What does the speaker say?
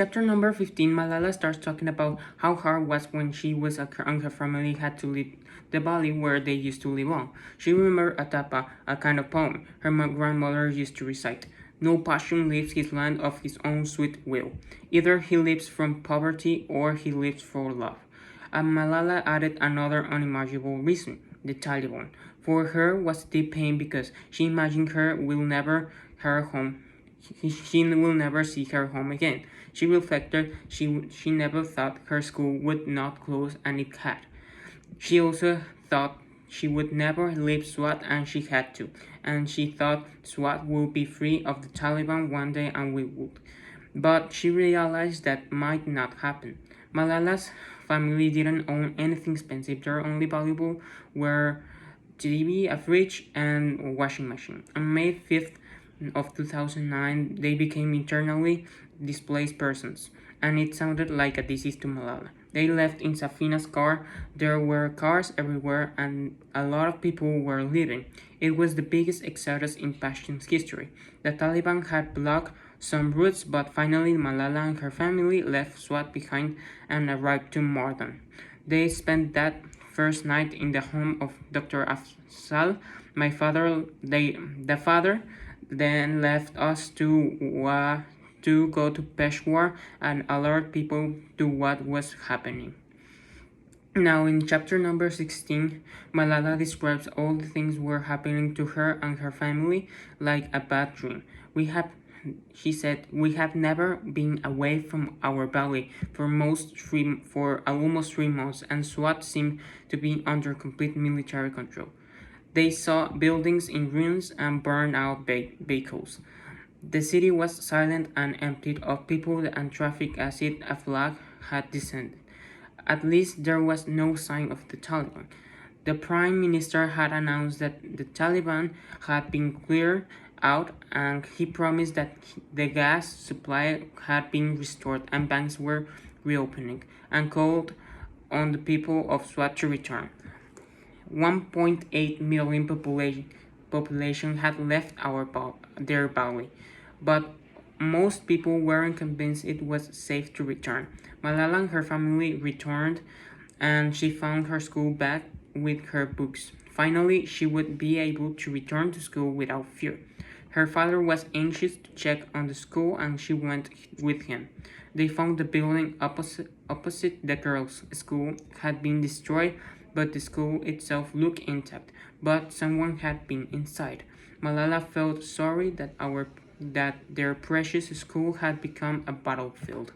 Chapter number 15, Malala starts talking about how hard it was when she was and her family had to leave the valley where they used to live on. She remembered a tapa, a kind of poem her grandmother used to recite. No passion leaves his land of his own sweet will. Either he lives from poverty or he lives for love. And Malala added another unimaginable reason, the Taliban. For her was deep pain because she imagined her will never her home she will never see her home again. She reflected she never thought her school would not close, and it had. She also thought she would never leave Swat, and she had to. And she thought Swat would be free of the Taliban one day, and we would. But she realized that might not happen. Malala's family didn't own anything expensive. Their only valuable were TV, a fridge, and a washing machine. On May 5th of 2009, they became internally displaced persons, and it sounded like a disease to Malala. They left in Safina's car. There were cars everywhere, and a lot of people were leaving. It was the biggest exodus in Pashtun's history. The Taliban had blocked some routes, but finally Malala and her family left Swat behind and arrived to Morden. They spent that first night in the home of Dr. Afzal. The father then left us to go to Peshawar and alert people to what was happening. Now, in chapter number 16, Malala describes all the things were happening to her and her family like a bad dream. She said, we have never been away from our valley for almost 3 months, and Swat seemed to be under complete military control. They saw buildings in ruins and burned out vehicles. The city was silent and emptied of people and traffic as if a flag had descended. At least there was no sign of the Taliban. The Prime Minister had announced that the Taliban had been cleared out, and he promised that the gas supply had been restored and banks were reopening, and called on the people of Swat to return. 1.8 million population had left their valley, but most people weren't convinced it was safe to return. Malala and her family returned, and she found her school back with her books. Finally, she would be able to return to school without fear. Her father was anxious to check on the school, and she went with him. They found the building opposite the girls' school had been destroyed, but the school itself looked intact. But someone had been inside. Malala felt sorry that their precious school had become a battlefield.